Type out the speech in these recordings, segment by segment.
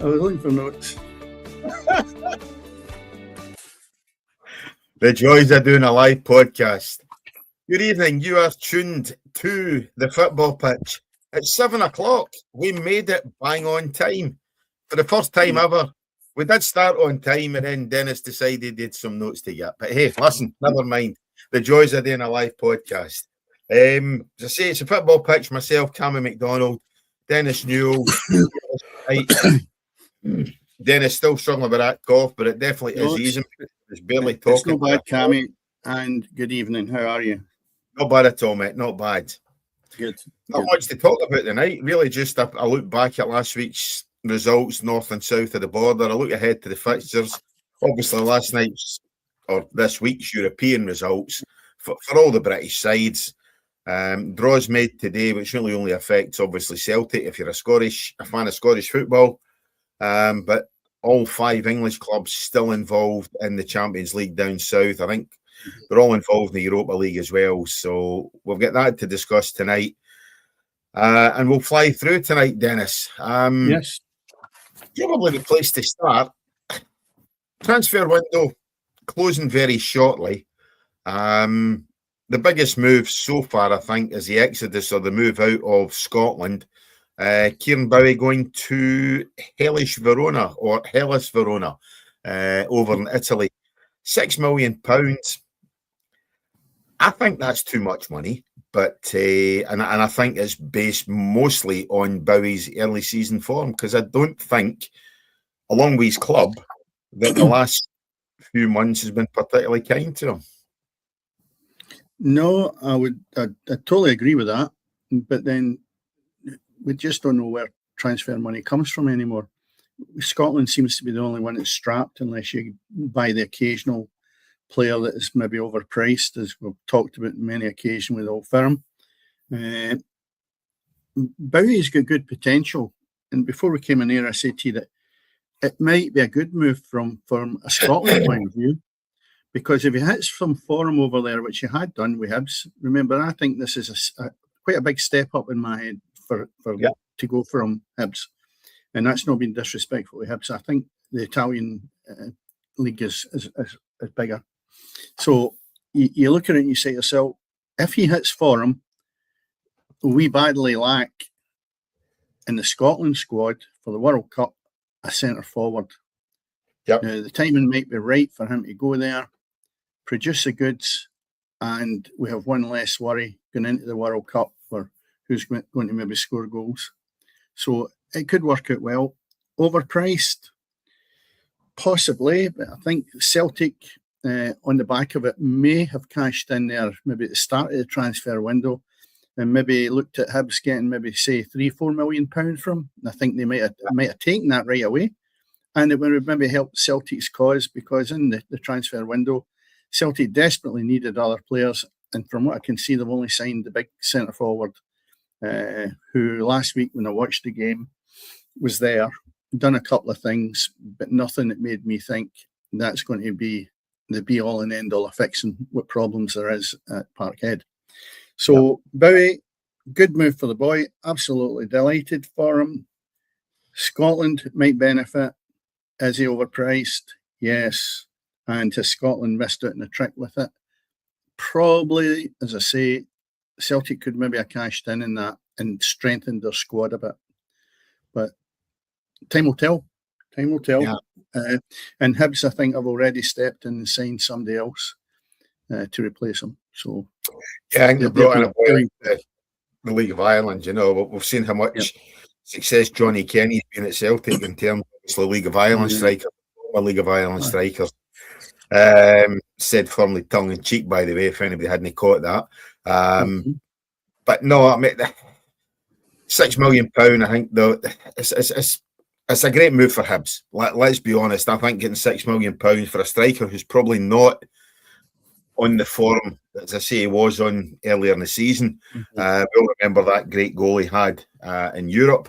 was looking for notes. The joys of doing a live podcast. Good evening. You are tuned to the football pitch. It's 7 o'clock. We made it bang on time. For the first time ever, we did start on time, and then Dennis decided he had some notes to get. But hey, listen, never mind. The joys of doing a live podcast. As I say, it's a football pitch. Myself, Cammy McDonald, Dennis Newell. Dennis still struggling with that cough, but it definitely is easy. It's barely talking. It's not bad, Cammy. And good evening. How are you? Not bad at all, mate. Not bad. Good. Not much to talk about tonight. Really, just a look back at last week's results, north and south of the border. A look ahead to the fixtures. Obviously, last night's or this week's European results for all the British sides. Draws made today, which really only affects obviously Celtic if you're a fan of Scottish football. But all 5 English clubs still involved in the Champions League down south. I think they're all involved in the Europa League as well. So we'll get that to discuss tonight. And we'll fly through tonight, Dennis. Yes. Probably the place to start. Transfer window closing very shortly. The biggest move so far, I think, is the exodus or the move out of Scotland. Kieran Bowie going to Hellas Verona over in Italy. £6 million. I think that's too much money, but and I think it's based mostly on Bowie's early season form, because I don't think, along with his club, that the last few months has been particularly kind to him. No, I totally agree with that, but then we just don't know where transfer money comes from anymore. Scotland seems to be the only one that's strapped, unless you buy the occasional player that is maybe overpriced, as we've talked about on many occasions with Old Firm. Bowie's got good potential, and before we came in here, I said to you that it might be a good move from a Scotland point of view, because if he hits some form over there, which he had done with Hibs, remember, I think this is quite a big step up in my head to go from Hibs, and that's not being disrespectful to Hibs. I think the Italian league is bigger. So you look at it and you say to yourself, if he hits form, we badly lack in the Scotland squad for the World Cup a centre forward. Yep. Now, the timing might be right for him to go there, produce the goods, and we have one less worry going into the World Cup for who's going to maybe score goals. So it could work out well. Overpriced? Possibly, but I think Celtic, on the back of it, may have cashed in there maybe at the start of the transfer window and maybe looked at Hibs getting maybe, say, £3-4 million from him. I think they might have taken that right away. And it would maybe help Celtic's cause, because in the transfer window, Celtic desperately needed other players. And from what I can see, they've only signed the big centre forward, who last week when I watched the game was there, done a couple of things, but nothing that made me think that's going to be the be-all and end-all of fixing what problems there is at Parkhead. So Bowie, good move for the boy. Absolutely delighted for him. Scotland might benefit. Is he overpriced? Yes. And has Scotland missed out on a trick with it? Probably, as I say, Celtic could maybe have cashed in that and strengthened their squad a bit. But time will tell. Time will tell. Yeah. And Hibs, I think, have already stepped in and signed somebody else to replace him. So, yeah, I think they brought in the League of Ireland. You know, we've seen how much success Johnny Kenny's been at Celtic in terms of the League of Ireland striker, League of Ireland strikers. Said firmly tongue in cheek, by the way, if anybody hadn't caught that. But no, I mean, £6 million. I think though it's a great move for Hibs. Let's be honest. I think getting £6 million for a striker who's probably not on the form, as I say, he was on earlier in the season. We all remember that great goal he had in Europe,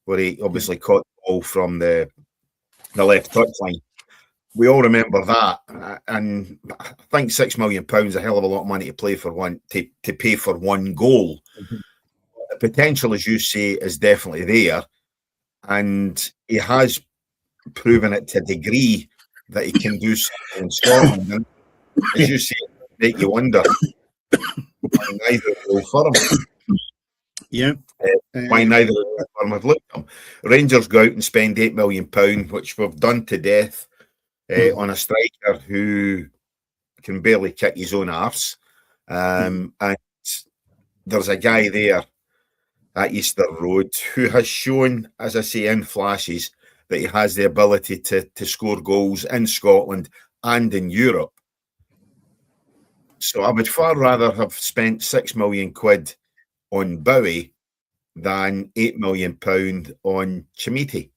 where he obviously caught the ball from the left touchline. We all remember that, and I think £6 million is a hell of a lot of money to play for to pay for one goal. The potential, as you say, is definitely there, and he has proven it to a degree that he can do something in Scotland. And as you say, make you wonder why neither will for him. Yeah. Why neither of them have looked at him. Rangers go out and spend £8 million, which we've done to death on a striker who can barely kick his own arse. And there's a guy there at Easter Road who has shown, as I say, in flashes, that he has the ability to score goals in Scotland and in Europe. So I would far rather have spent £6 million on Bowie than £8 million on Chimiti.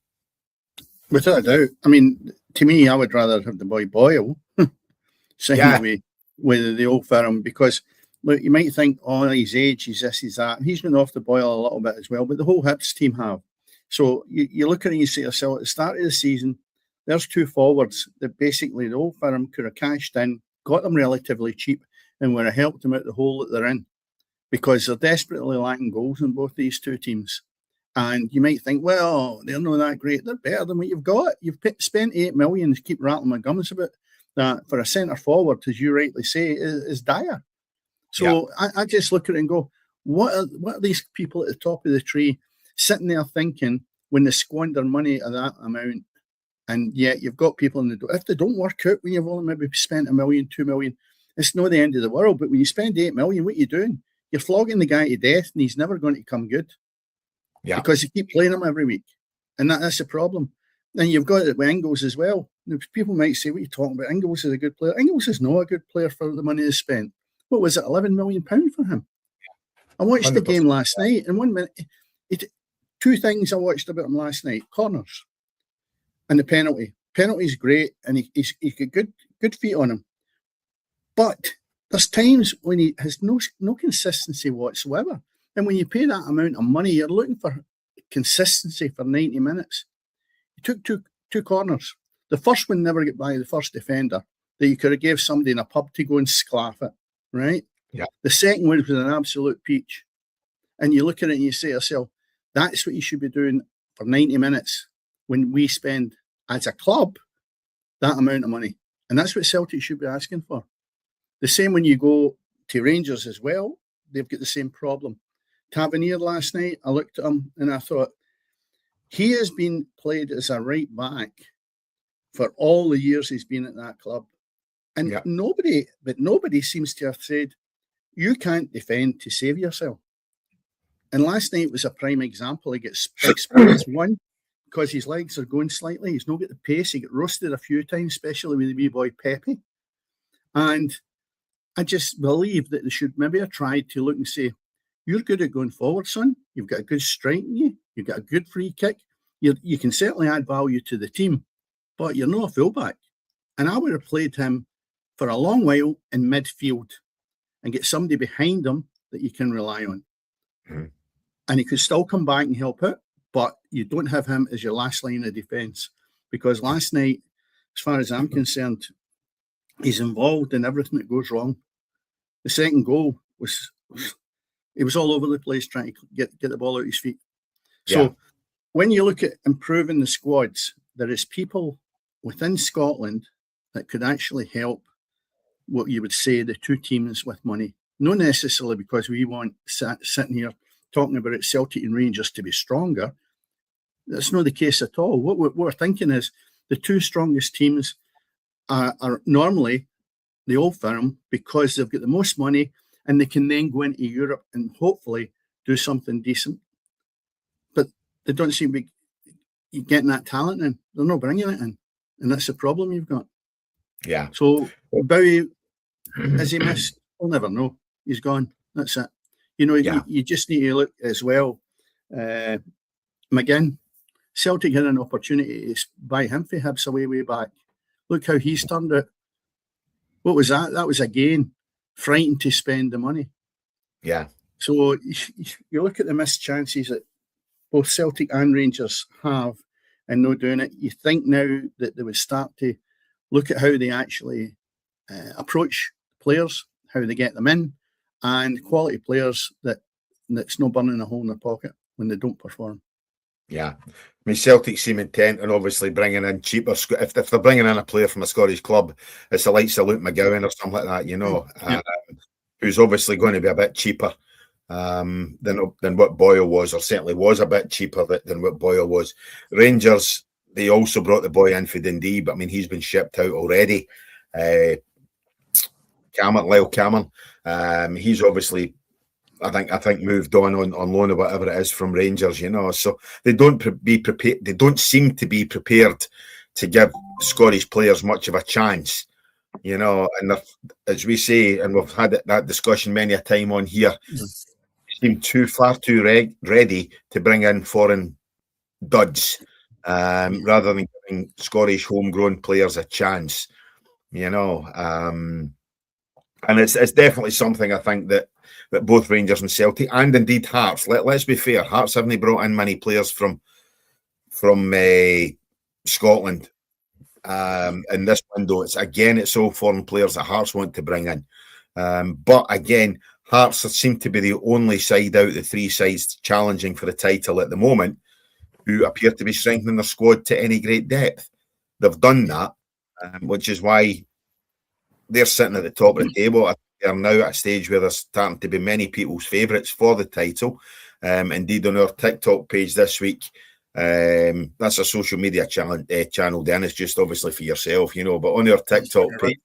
Without a doubt. I mean, to me, I would rather have the boy Boyle signed with the old firm, because look, you might think, oh, his age, he's this, he's that. He's been off the boil a little bit as well, but the whole Hibs team have. So you look at it and you say to yourself, at the start of the season, there's two forwards that basically the old firm could have cashed in, got them relatively cheap, and would have helped them out the hole that they're in, because they're desperately lacking goals in both these two teams. And you might think, well, they're not that great. They're better than what you've got. You've spent £8 million to keep rattling my gums about that for a centre forward, as you rightly say, is dire. So I just look at it and go, what are these people at the top of the tree sitting there thinking when they squander money of that amount? And yet you've got people in the door. If they don't work out when you've only maybe spent £1 million, £2 million, it's not the end of the world. But when you spend £8 million, what are you doing? You're flogging the guy to death, and he's never going to come good. Yeah. Because you keep playing him every week. And that's the problem. And you've got it with Ingles as well. People might say, what are you talking about? Ingles is a good player. Ingles is not a good player for the money they spent. What was it, £11 million for him? I watched the game last night, and 1 minute, two things I watched about him last night: corners and the penalty. Penalty's great, and he's got good feet on him. But there's times when he has no consistency whatsoever. And when you pay that amount of money, you're looking for consistency for 90 minutes. He took two corners. The first one never got by the first defender, that you could have gave somebody in a pub to go and sclaff it, right? Yeah. The second one was an absolute peach. And you look at it and you say to yourself, that's what you should be doing for 90 minutes when we spend, as a club, that amount of money. And that's what Celtic should be asking for. The same when you go to Rangers as well, they've got the same problem. Tavernier last night, I looked at him and I thought, he has been played as a right back for all the years he's been at that club. And nobody seems to have said, you can't defend to save yourself. And last night was a prime example. He gets exposed, one, because his legs are going slightly. He's not got the pace. He got roasted a few times, especially with the wee boy Pepe. And I just believe that they should maybe have tried to look and say, you're good at going forward, son. You've got a good strike in you. You've got a good free kick. You can certainly add value to the team, but you're not a fullback. And I would have played him for a long while in midfield and get somebody behind him that you can rely on. Mm-hmm. And he could still come back and help out, but you don't have him as your last line of defence. Because last night, as far as I'm concerned, he's involved in everything that goes wrong. The second goal he was all over the place trying to get the ball out his feet. So when you look at improving the squads, there is people within Scotland that could actually help what you would say the two teams with money. Not necessarily because we want sitting here talking about it, Celtic and Rangers to be stronger. That's not the case at all. What we're thinking is the two strongest teams are normally the old firm, because they've got the most money and they can then go into Europe and hopefully do something decent. But they don't seem to be getting that talent in. They're not bringing it in. And that's the problem you've got. Yeah. So Bowie, has he missed? We'll never know. He's gone. That's it. You know, you just need to look as well. McGinn, Celtic had an opportunity to buy him for Hibs way back. Look how he's turned out. What was that? That was, again, frightened to spend the money. Yeah. So you look at the missed chances that both Celtic and Rangers have and not doing it. You think now that they would start to look at how they actually approach players, how they get them in, and quality players that's no burning a hole in their pocket when they don't perform. Yeah. I mean, Celtic seem intent on obviously bringing in cheaper. If they're bringing in a player from a Scottish club, it's the likes of Luke McGowan or something like that, you know, who's obviously going to be a bit cheaper than what Boyle was, or certainly was a bit cheaper than what Boyle was. Rangers, they also brought the boy in for Dundee, but I mean, he's been shipped out already. Lyle Cameron, he's obviously, I think moved on loan or whatever it is from Rangers, you know. So they don't seem to be prepared to give Scottish players much of a chance, you know. And as we say, and we've had that discussion many a time on here, seem far too ready to bring in foreign duds rather than giving Scottish homegrown players a chance, you know. And it's definitely something I think that both Rangers and Celtic, and indeed Hearts, let's be fair, Hearts haven't brought in many players from Scotland in this window. It's all foreign players that Hearts want to bring in. But again, Hearts seem to be the only side out of the three sides challenging for the title at the moment who appear to be strengthening their squad to any great depth. They've done that, which is why they're sitting at the top of the table. They're now at a stage where they're starting to be many people's favourites for the title. Indeed, on our TikTok page this week, that's a social media channel, Dan. It's just obviously for yourself, you know. But on our TikTok page,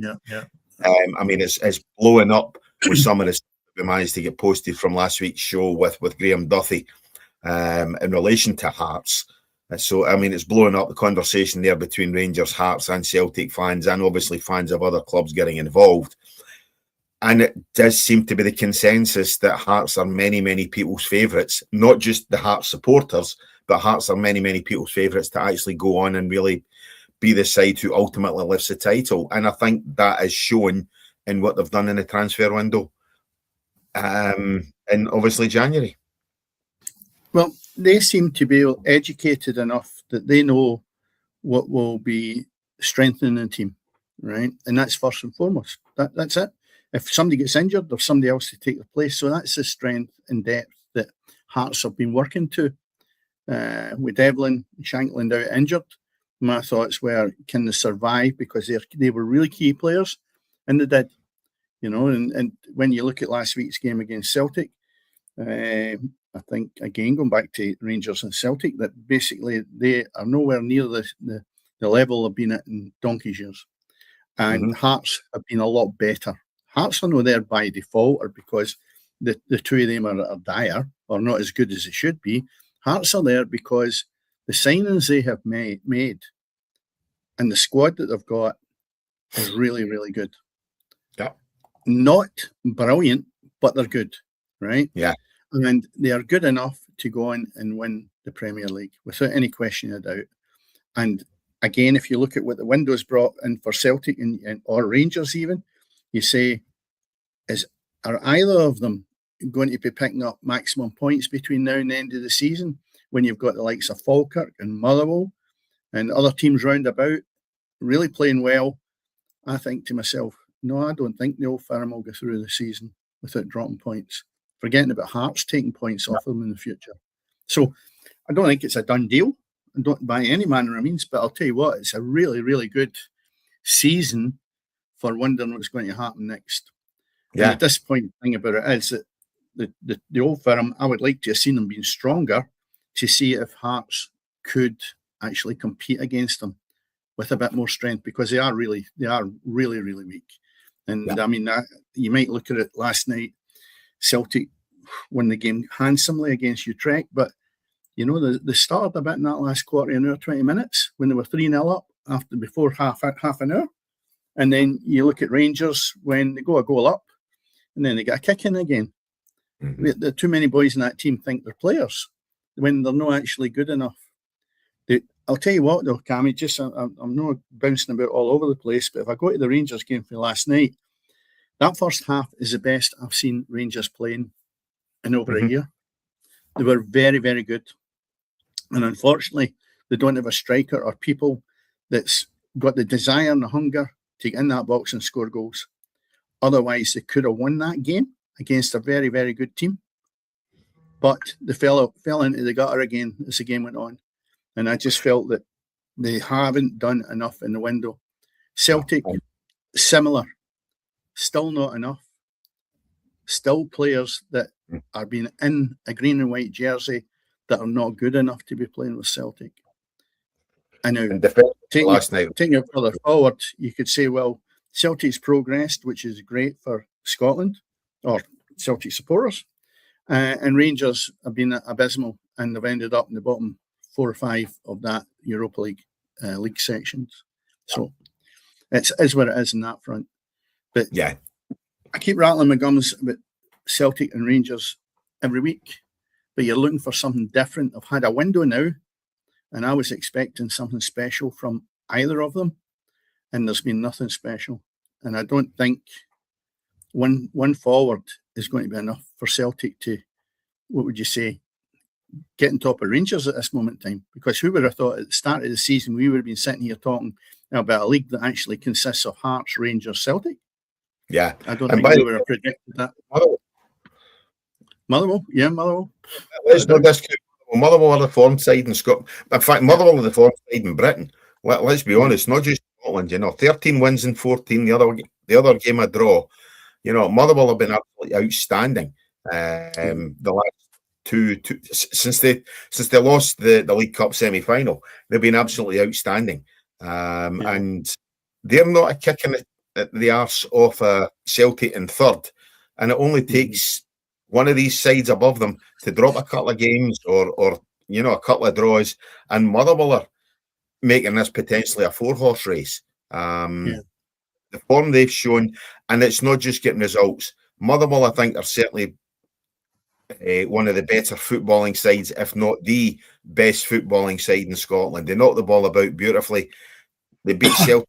I mean, it's blowing up with some of the stuff we managed to get posted from last week's show with Graham Duthie in relation to Hearts. So, I mean, it's blowing up the conversation there between Rangers, Hearts and Celtic fans, and obviously fans of other clubs getting involved. And it does seem to be the consensus that Hearts are many, many people's favourites, not just the Hearts supporters, but Hearts are many, many people's favourites to actually go on and really be the side who ultimately lifts the title. And I think that is shown in what they've done in the transfer window in obviously January. Well, they seem to be educated enough that they know what will be strengthening the team, right? And that's first and foremost. That's it. If somebody gets injured, there's somebody else to take their place. So that's the strength and depth that Hearts have been working to. With Devlin Shankland out injured, my thoughts were, can they survive? Because they were really key players, and they did. You know, and when you look at last week's game against Celtic, I think, again, going back to Rangers and Celtic, that basically they are nowhere near the level they've been at in donkey's years. And Hearts have been a lot better. Hearts are not there by default or because the two of them are dire or not as good as they should be. Hearts are there because the signings they have made and the squad that they've got is really, really good. Yeah. Not brilliant, but they're good, right? Yeah. And they are good enough to go on and win the Premier League without any question of doubt. And again, if you look at what the window's brought in for Celtic or Rangers even, you say, are either of them going to be picking up maximum points between now and the end of the season when you've got the likes of Falkirk and Motherwell and other teams round about really playing well? I think to myself, no, I don't think the Old Firm will go through the season without dropping points. Forgetting about Hearts taking points off them in the future. So I don't think it's a done deal, don't by any manner of means, but I'll tell you what, it's a really, really good season for wondering what's going to happen next. Yeah. And the disappointing thing about it is that the Old Firm, I would like to have seen them being stronger to see if Hearts could actually compete against them with a bit more strength, because they are really, really weak. And I mean, you might look at it last night. Celtic won the game handsomely against Utrecht, but you know they started a bit in that last quarter, an hour, 20 minutes when they were 3-0 up before half an hour, and then you look at Rangers when they go a goal up, and then they get a kick in again. There are too many boys in that team think they're players when they're not actually good enough. I'll tell you what though, Cammy, just I'm not bouncing about all over the place, but if I go to the Rangers game for last night, that first half is the best I've seen Rangers playing in over a year. They were very, very good. And unfortunately, they don't have a striker or people that's got the desire and the hunger to get in that box and score goals. Otherwise, they could have won that game against a very, very good team. but they fell into the gutter again as the game went on. And I just felt that they haven't done enough in the window. Celtic, similar, still not enough. Still players that are being in a green and white jersey that are not good enough to be playing with Celtic. I know, taking it further forward, you could say, well, Celtic's progressed, which is great for Scotland or Celtic supporters, and Rangers have been abysmal, and they've ended up in the bottom 4 or 5 of that Europa League league sections. So it is what it is in that front. But yeah, I keep rattling my gums about Celtic and Rangers every week, but you're looking for something different. I've had a window now, and I was expecting something special from either of them, and there's been nothing special. And I don't think one forward is going to be enough for Celtic to, what would you say, get on top of Rangers at this moment in time. Because who would have thought at the start of the season we would have been sitting here talking about a league that actually consists of Hearts, Rangers, Celtic? Yeah. I don't think we would have predicted that. Motherwell. Yeah, Motherwell. Let's not discount Motherwell are the form side in Scotland. In fact, Motherwell are the form side in Britain. Let's be honest, not just Scotland, 13 wins and 14, the other game a draw. Motherwell have been absolutely outstanding. The last two since they lost the League Cup semi-final, they've been absolutely outstanding. And they're not a kick in the arse off Celtic in third, and it only takes one of these sides above them to drop a couple of games or a couple of draws, and Motherwell are making this potentially a 4-horse race. The form they've shown, and it's not just getting results. Motherwell, I think, are certainly one of the better footballing sides, if not the best footballing side in Scotland. They knocked the ball about beautifully. They beat Celtic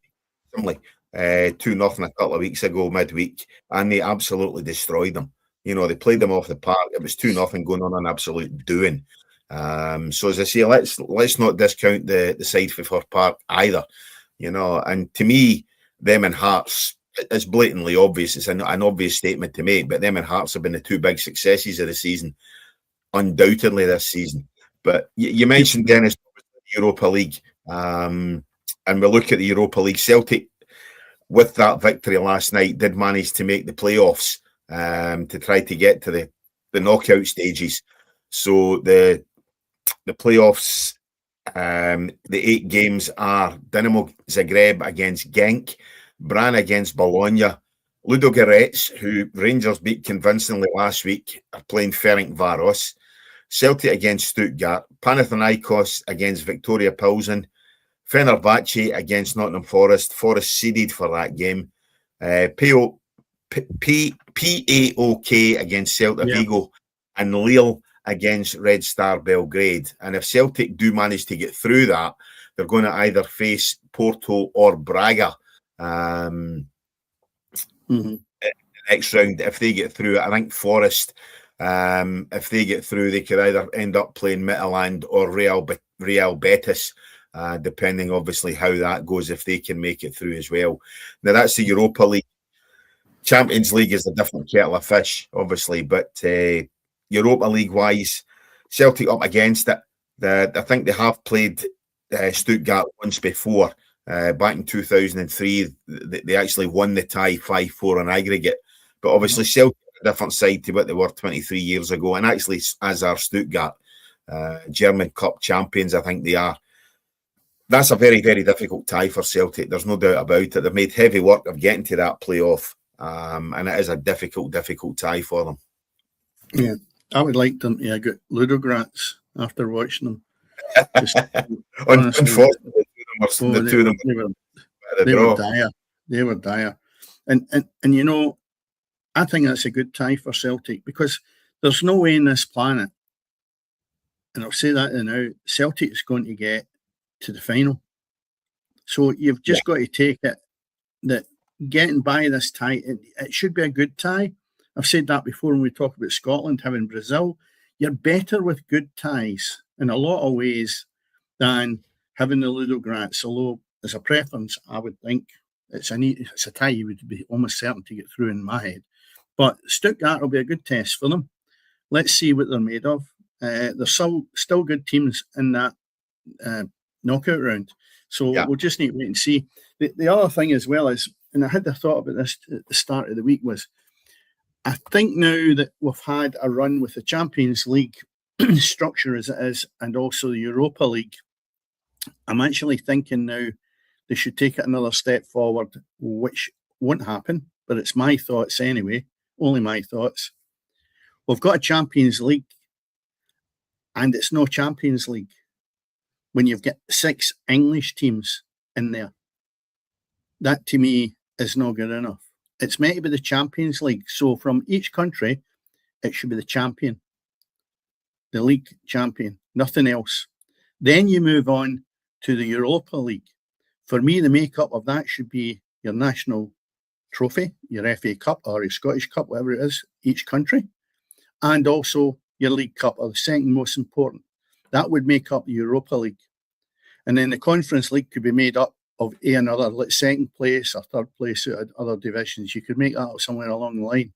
2-0 a couple of weeks ago midweek, and they absolutely destroyed them. They played them off the park. It was 2-0 going on an absolute doing. So as I say, let's not discount the side for Firth Park either. And to me, them and Hearts, it's blatantly obvious. It's an obvious statement to make, but them and Hearts have been the two big successes of the season, undoubtedly this season. But you mentioned, Dennis, the Europa League, and we look at the Europa League. Celtic, with that victory last night, did manage to make the playoffs to try to get to the knockout stages. So the playoffs, the 8 games are Dinamo Zagreb against Genk, Bran against Bologna, Ludogorets, who Rangers beat convincingly last week, are playing Ferencváros, Celtic against Stuttgart, Panathinaikos against Victoria Pilsen, Fenerbahce against Nottingham Forest. Forest seeded for that game. PAOK against Celta Vigo, and Lille against Red Star Belgrade. And if Celtic do manage to get through that, they're going to either face Porto or Braga in the next round. If they get through, I think Forest, if they get through, they could either end up playing Midtjylland or Real Betis, depending obviously how that goes, if they can make it through as well. Now that's the Europa League. Champions League is a different kettle of fish, obviously, but Europa League wise, Celtic up against it. I think they have played Stuttgart once before, back in 2003. They actually won the tie 5-4 on aggregate, but obviously Celtic are a different side to what they were 23 years ago, and actually as are Stuttgart, German Cup champions, I think they are. That's a very, very difficult tie for Celtic. There's no doubt about it. They've made heavy work of getting to that playoff. And it is a difficult tie for them. Yeah, I would like them to get Ludogorets after watching them. Unfortunately, the two of them were dire. They were dire. And I think that's a good tie for Celtic, because there's no way in this planet, and I'll say that now, Celtic is going to get to the final. So you've just got to take it that getting by this tie, it should be a good tie. I've said that before when we talk about Scotland having Brazil. You're better with good ties in a lot of ways than having the Ludogorets, although as a preference, I would think it's a tie you would be almost certain to get through in my head. But Stuttgart will be a good test for them. let's see what they're made of. There's still good teams in that knockout round. So we'll just need to wait and see. The other thing as well is, and I had the thought about this at the start of the week, was I think now that we've had a run with the Champions League structure as it is, and also the Europa League, I'm actually thinking now they should take it another step forward, which won't happen, but it's my thoughts anyway, only my thoughts. We've got a Champions League, and it's no Champions League when you've got 6 English teams in there. That to me is not good enough. It's meant to be the Champions League. So from each country, it should be the champion, the league champion, nothing else. Then you move on to the Europa League. For me, the makeup of that should be your national trophy, your FA Cup or your Scottish Cup, whatever it is, each country, and also your League Cup, or the second most important. That would make up the Europa League. And then the Conference League could be made up of another, like second place or third place out of other divisions. You could make that up somewhere along the line.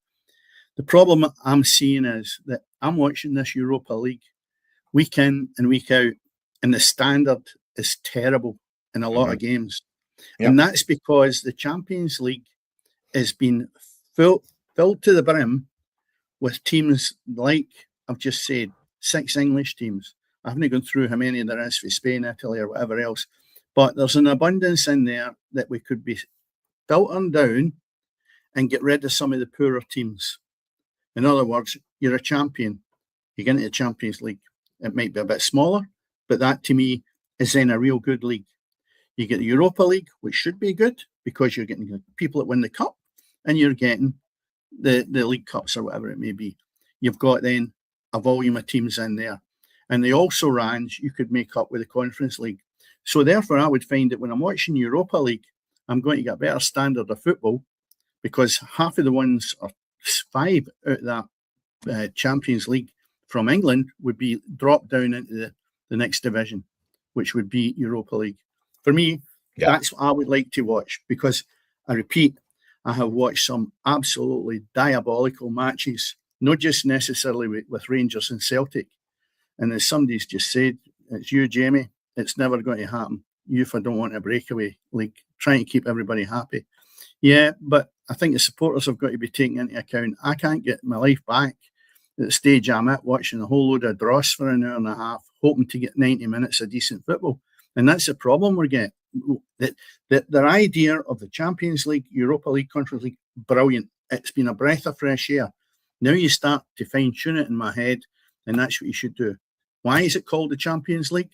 The problem I'm seeing is that I'm watching this Europa League week in and week out, and the standard is terrible in a lot of games. Yep. And that's because the Champions League has been filled to the brim with teams like I've just said, 6 English teams. I haven't gone through how many there is for Spain, Italy, or whatever else. But there's an abundance in there that we could be filtering down and get rid of some of the poorer teams. In other words, you're a champion. You get into the Champions League. It might be a bit smaller, but that to me is then a real good league. You get the Europa League, which should be good because you're getting people that win the cup, and you're getting the League Cups or whatever it may be. You've got then a volume of teams in there. And the also rans you could make up with the Conference League. So therefore, I would find that when I'm watching Europa League, I'm going to get a better standard of football because half of the ones, or 5 out of that Champions League from England would be dropped down into the next division, which would be Europa League. For me, that's what I would like to watch because, I repeat, I have watched some absolutely diabolical matches, not just necessarily with Rangers and Celtic. And as somebody's just said, it's you, Jamie, it's never going to happen. You don't want a breakaway league, trying to keep everybody happy. Yeah, but I think the supporters have got to be taken into account. I can't get my life back at the stage I'm at, watching a whole load of dross for an hour and a half, hoping to get 90 minutes of decent football. And that's the problem we're getting. Their idea of the Champions League, Europa League, Conference League, brilliant. It's been a breath of fresh air. Now you start to fine-tune it in my head, and that's what you should do. Why is it called the Champions League?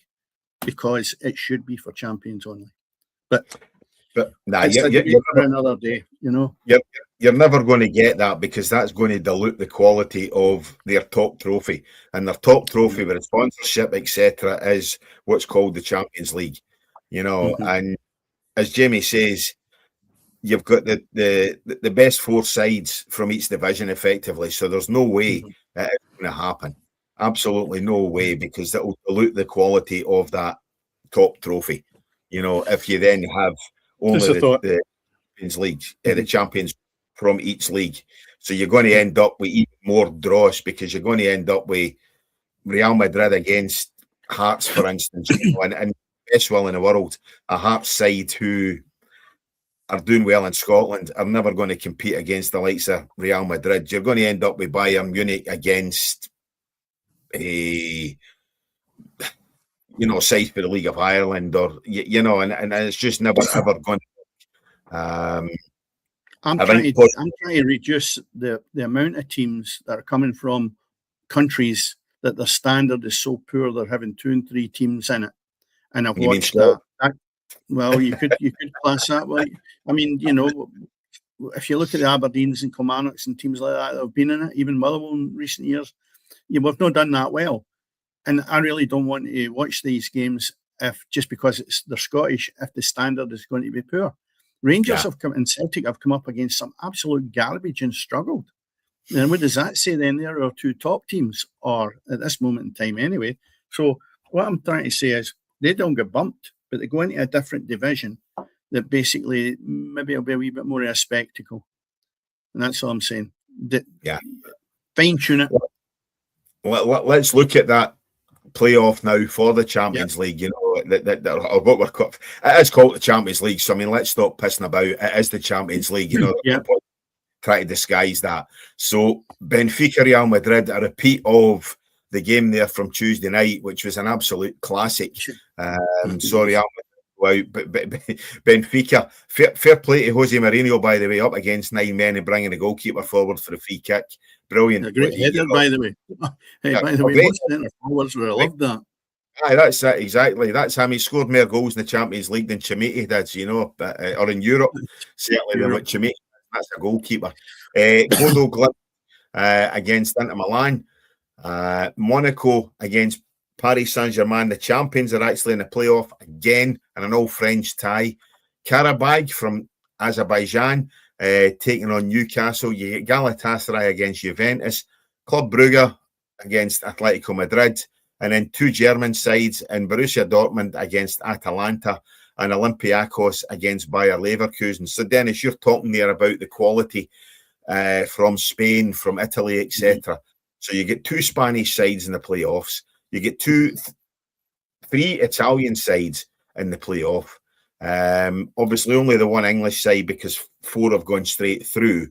Because it should be for champions only. But nah, you're for another day, you know. You're never going to get that because that's going to dilute the quality of their top trophy. And their top trophy with sponsorship, etc., is what's called the Champions League. You know, and as Jamie says, you've got the best 4 sides from each division effectively. So there's no way that it's going to happen. Absolutely no way, because that will dilute the quality of that top trophy. You know, if you then have only the Champions League, the champions from each league. So you're going to end up with even more dross because you're going to end up with Real Madrid against Hearts, for instance, and best will in the world, a Hearts side who are doing well in Scotland are never going to compete against the likes of Real Madrid. You're going to end up with Bayern Munich against sides for the League of Ireland, or and it's just never ever going to. I'm trying to reduce the amount of teams that are coming from countries that their standard is so poor they're having 2 and 3 teams in it, and I've watched that. Well, you could class that way. I mean, if you look at the Aberdeens and Kilmarnocks and teams like that have been in it, even Motherwell in recent years, we've not done that well. And I really don't want to watch these games just because they're Scottish, if the standard is going to be poor. Rangers and Celtic have come up against some absolute garbage and struggled. And what does that say then? They're our 2 top teams, or at this moment in time anyway. So what I'm trying to say is they don't get bumped, but they go into a different division that basically maybe will be a wee bit more of a spectacle. And that's all I'm saying. Fine-tune it. let's look at that playoff now for the Champions League. You know, or what we're called. It is called the Champions League. So I mean, let's stop pissing about. It is the Champions League. You know, try to disguise that. So Benfica Real Madrid, a repeat of the game there from Tuesday night, which was an absolute classic. Sorry, Real Madrid, but Benfica, fair play to Jose Mourinho, by the way, up against 9 men and bringing the goalkeeper forward for a free kick. Brilliant. A great header, by the way. Hey, by the way, most centre forwards would have loved that. Aye, that's it, exactly. That's him. He scored more goals in the Champions League than Cammy did, you know, or in Europe, certainly than what Cammy. That's a goalkeeper. Bodo Glimt against Inter Milan. Monaco against Paris Saint-Germain. The champions are actually in the playoff again, and an all-French tie. Karabakh from Azerbaijan taking on Newcastle. You get Galatasaray against Juventus. Club Brugge against Atletico Madrid. And then 2 German sides in Borussia Dortmund against Atalanta and Olympiacos against Bayer Leverkusen. So, Dennis, you're talking there about the quality from Spain, from Italy, etc. So you get 2 Spanish sides in the playoffs. You get 3 Italian sides in the playoff. Obviously, only the 1 English side because 4 have gone straight through,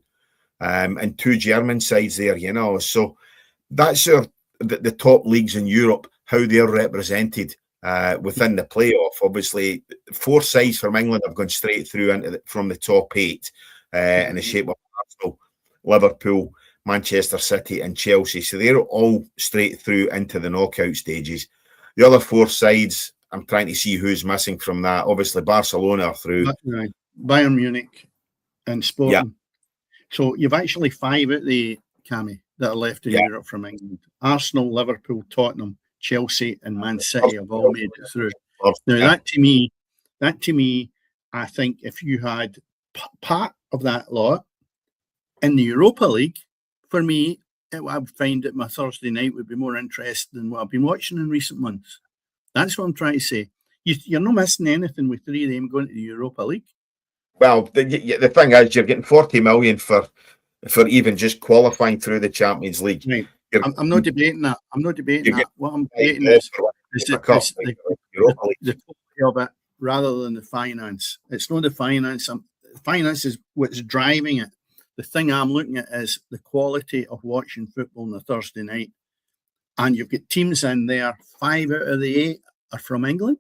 and 2 German sides there. You know, so that's the top leagues in Europe, how they're represented within the playoff. Obviously, 4 sides from England have gone straight through from the top 8 in the shape of Arsenal, Liverpool, Manchester City and Chelsea. So they're all straight through into the knockout stages. The other 4 sides, I'm trying to see who's missing from that. Obviously, Barcelona are through. Right. Bayern Munich and Sporting. Yeah. So you've actually 5 at the Cammy that are left in Europe from England. Arsenal, Liverpool, Tottenham, Chelsea and Man City have all made it through. Now, that to me, I think if you had part of that lot in the Europa League, for me, I would find that my Thursday night would be more interesting than what I've been watching in recent months. That's what I'm trying to say. You're not missing anything with 3 of them going to the Europa League. Well, the thing is, you're getting 40 million for even just qualifying through the Champions League. Right. I'm not debating that. What I'm debating is the quality of it rather than the finance. It's not the finance. Finance is what's driving it. The thing I'm looking at is the quality of watching football on a Thursday night. And you've got teams in there, 5 out of the 8 are from England.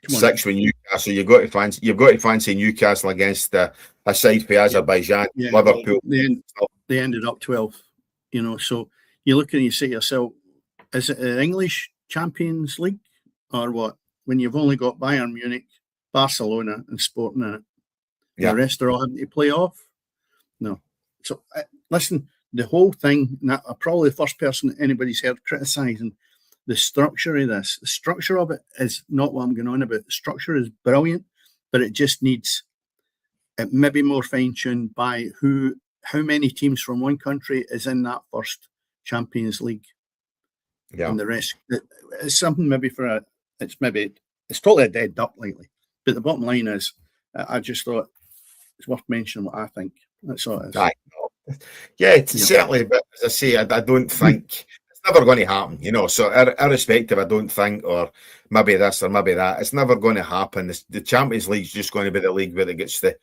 6 with Newcastle. You've got to fancy Newcastle against a side for Azerbaijan. Yeah. Liverpool. They ended up 12th. You know, so you look and you say to yourself, is it an English Champions League or what? When you've only got Bayern Munich, Barcelona and Sporting in it. Yeah. The rest are all having to play off. No. So listen, the whole thing, I'm probably the first person anybody's heard criticising the structure of this. The structure of it is not what I'm going on about. The structure is brilliant, but it just needs maybe more fine-tuned by how many teams from one country is in that first Champions League. Yeah. And the rest. It's something maybe it's totally a dead duck lately. But the bottom line is, I just thought it's worth mentioning what I think. That's all it is. Yeah, certainly. But as I say, I don't think it's never going to happen, you know. So irrespective, I don't think, or maybe this or maybe that, it's never going to happen. The Champions League is just going to be the league where it gets the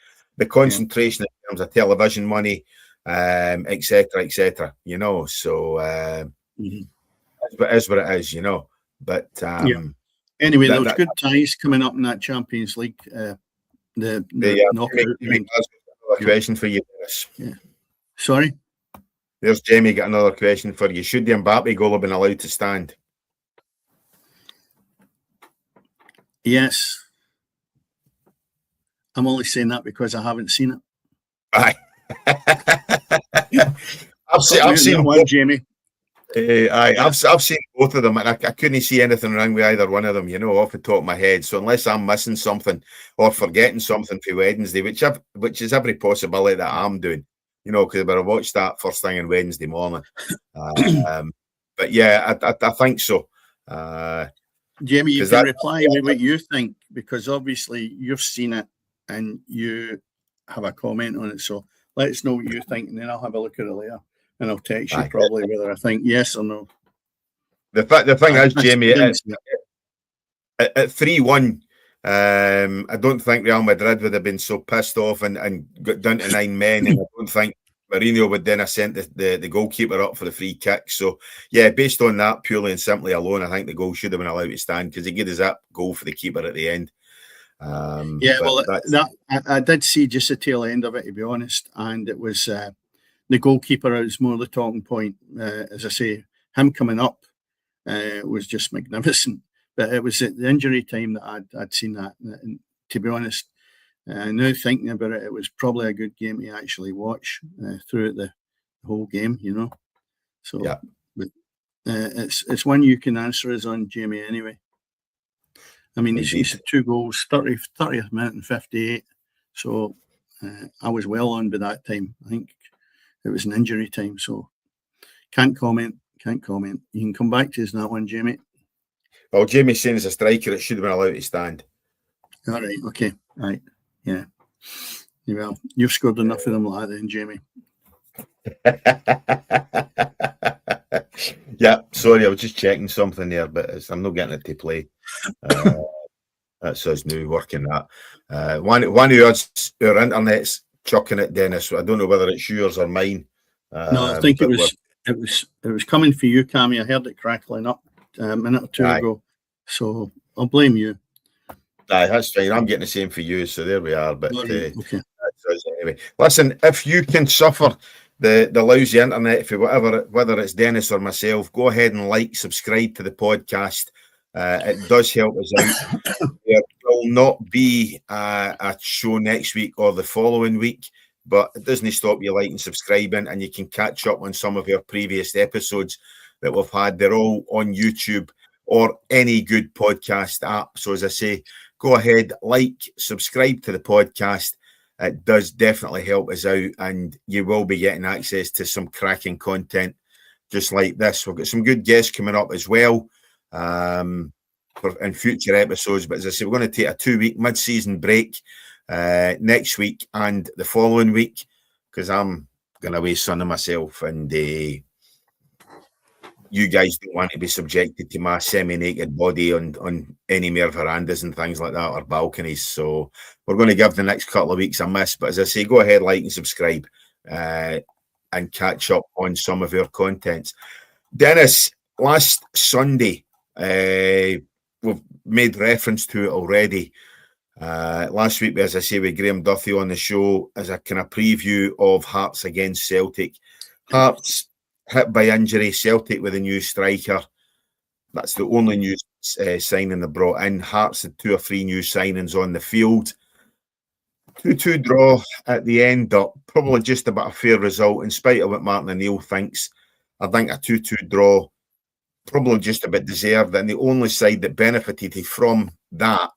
concentration in terms of television money, etc., you know. So it is what it is, you know. But anyway, there was good ties coming up in that Champions League. The knockout. Question for you. Yeah. Sorry? There's Jamie got another question for you. Should the Mbappe goal have been allowed to stand? Yes. I'm only saying that because I haven't seen it. Aye. I've seen one, Jamie. I've seen both of them, and I couldn't see anything wrong with either one of them, you know, off the top of my head. So unless I'm missing something or forgetting something for Wednesday, which is every possibility that I'm doing, you know, because I better watch that first thing on Wednesday morning. But yeah, I think so. Jamie, you can reply with what you think, because obviously you've seen it and you have a comment on it. So let us know what you think, and then I'll have a look at it later. and I'll text you probably whether I think yes or no. The thing is, Jamie, at 3-1, I don't think Real Madrid would have been so pissed off and got down to 9 men, and I don't think Mourinho would then have sent the goalkeeper up for the free kick. So, yeah, based on that, purely and simply alone, I think the goal should have been allowed to stand because he gave us that goal for the keeper at the end. I did see just the tail end of it, to be honest, and it was the goalkeeper was more the talking point. As I say, him coming up was just magnificent. But it was at the injury time that I'd seen that. And to be honest, now thinking about it, it was probably a good game to actually watch throughout the whole game, you know. So yeah. But, it's one you can answer us on, Jamie, anyway. I mean, he's 2 goals, 30th minute and 58. So I was well on by that time. I think it was an injury time. So can't comment. You can come back to us on that one, Jamie. Well, Jamie's saying as a striker, it should have been allowed to stand. All right, okay. Right. Yeah. Well, you've scored enough of them like that then, Jamie. Yeah, sorry, I was just checking something there, but I'm not getting it to play. That's us now working that. One of us, our internet's chucking it, Dennis. So I don't know whether it's yours or mine. No, I think it was coming for you, Cammy. I heard it crackling up a minute or two ago, so I'll blame you. Aye, that's fine. I'm getting the same for you, so there we are. But okay. That's us anyway. Listen, if you can suffer the lousy internet for whether it's Dennis or myself, go ahead and subscribe to the podcast. It does help us out. There will not be a show next week or the following week, but it doesn't stop you liking, subscribing, and you can catch up on some of our previous episodes that we've had. They're all on YouTube or any good podcast app. So as I say, go ahead, subscribe to the podcast. It does definitely help us out, and you will be getting access to some cracking content just like this. We've got some good guests coming up as well in future episodes. But as I say, we're going to take a 2-week mid-season break next week and the following week because I'm going away sunning myself, and you guys don't want to be subjected to my semi-naked body on any more verandas and things like that or balconies. So we're going to give the next couple of weeks a miss. But as I say, go ahead, and subscribe and catch up on some of our contents. Dennis, last Sunday, we've made reference to it already. Last week, as I say, with Graham Duffy on the show as a kind of preview of Hearts against Celtic. Hearts hit by injury, Celtic with a new striker. That's the only new signing they brought in. Hearts had 2 or 3 new signings on the field. 2-2 draw at the end up. Probably just about a fair result in spite of what Martin O'Neill thinks. I think a 2-2 draw probably just a bit deserved. And the only side that benefited from that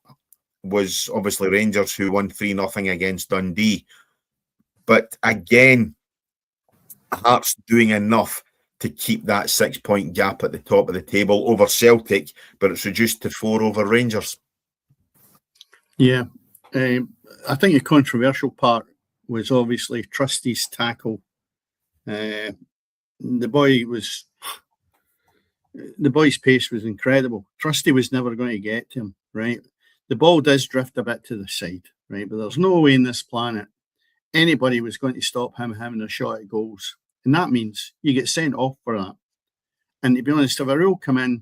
was obviously Rangers, who won 3-0 against Dundee. But again, Hearts doing enough to keep that 6-point gap at the top of the table over Celtic, but it's reduced to 4 over Rangers. Yeah, I think the controversial part was obviously Trusty's tackle. The boy's pace was incredible. Trusty was never going to get to him, right? The ball does drift a bit to the side, right? But there's no way in this planet anybody was going to stop him having a shot at goals. And that means you get sent off for that. And to be honest, if a rule come in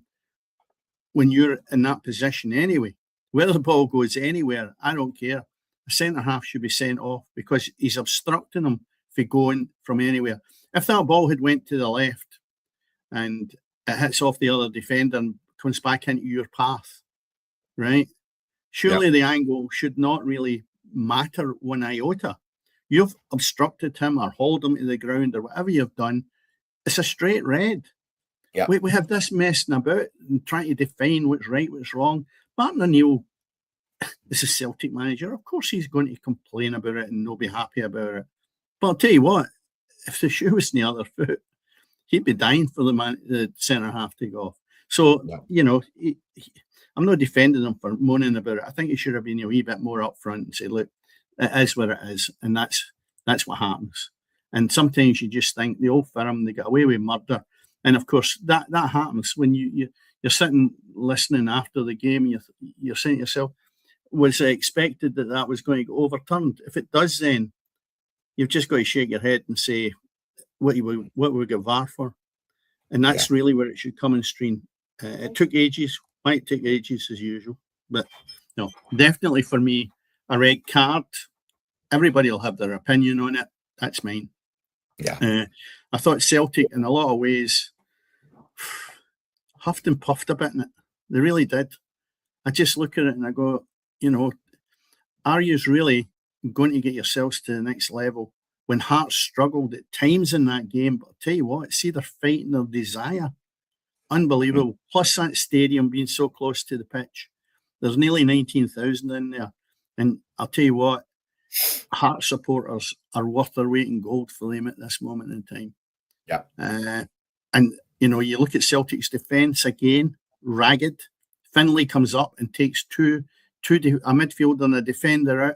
when you're in that position anyway, whether the ball goes anywhere, I don't care. A centre-half should be sent off because he's obstructing him from going from anywhere. If that ball had went to the left and it hits off the other defender and comes back into your path, right? Surely the angle should not really matter 1 iota. You've obstructed him or hauled him to the ground or whatever you've done. It's a straight red. Yeah. We have this messing about and trying to define what's right, what's wrong. Martin O'Neill is a Celtic manager. Of course he's going to complain about it and not be happy about it. But I'll tell you what, if the shoe was in the other foot, he'd be dying for the centre-half to go off. So, you know, I'm not defending him for moaning about it. I think he should have been a wee bit more upfront and say, look, it is what it is, and that's what happens. And sometimes you just think the old firm, they got away with murder. And of course, that happens when you're sitting listening after the game. And you're saying to yourself, was it expected that was going to get overturned? If it does, then you've just got to shake your head and say, what we get VAR for? And that's really where it should come in stream. It took ages, might take ages as usual, but no, definitely for me, a red card. Everybody will have their opinion on it. That's mine. Yeah. I thought Celtic, in a lot of ways, huffed and puffed a bit in it. They really did. I just look at it and I go, are you really going to get yourselves to the next level? When Hearts struggled at times in that game, but I'll tell you what, see their fight and their desire. Unbelievable. Plus that stadium being so close to the pitch. There's nearly 19,000 in there. And I'll tell you what, Hearts supporters are worth their weight in gold for them at this moment in time. Yeah. And, you look at Celtic's defence again, ragged. Finlay comes up and takes a midfielder and a defender out,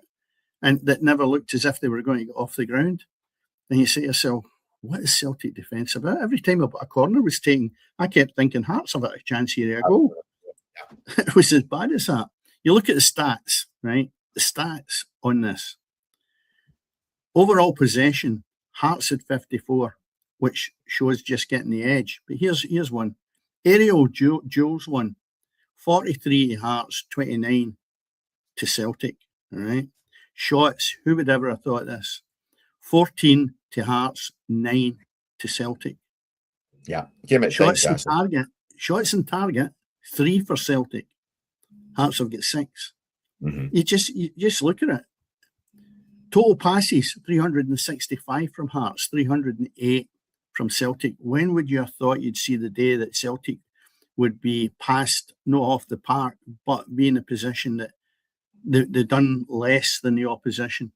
and that never looked as if they were going to get off the ground. And you say to yourself, what is Celtic defence about? Every time a corner was taken, I kept thinking, Hearts have a chance here to go. It was as bad as that. You look at the stats, right? The stats on this. Overall possession, Hearts had 54, which shows just getting the edge. But here's one. Aerial duels won. 43 to Hearts, 29 to Celtic. All right. Shots, who would ever have thought this? 14 to Hearts, 9 to Celtic. Yeah. Shots on target, 3 for Celtic. Hearts have got 6. Mm-hmm. You just look at it. Total passes, 365 from Hearts, 308 from Celtic. When would you have thought you'd see the day that Celtic would be passed, not off the park, but be in a position that they've done less than the opposition?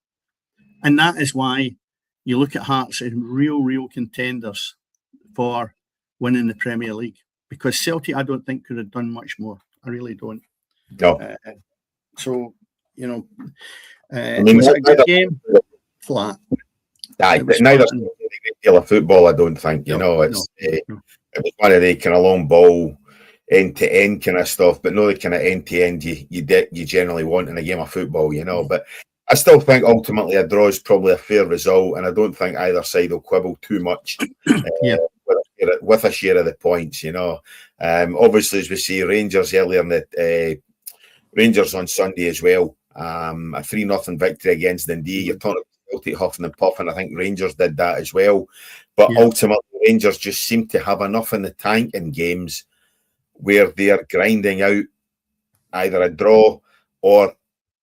And that is why you look at Hearts as real contenders for winning the Premier League. Because Celtic, I don't think, could have done much more. I really don't. No. Was it a good game? Flat. Neither a great deal of football, I don't think. It was one of the kind of long ball, end-to-end kind of stuff, but no the kind of end-to-end you generally want in a game of football, But I still think ultimately a draw is probably a fair result, and I don't think either side will quibble too much with a share of the points, Obviously, as we see, Rangers earlier in the Rangers on Sunday as well, a 3-0 victory against Dundee. You're talking about Celtic huffing and puffing. I think Rangers did that as well. But ultimately, Rangers just seem to have enough in the tank in games where they're grinding out either a draw or,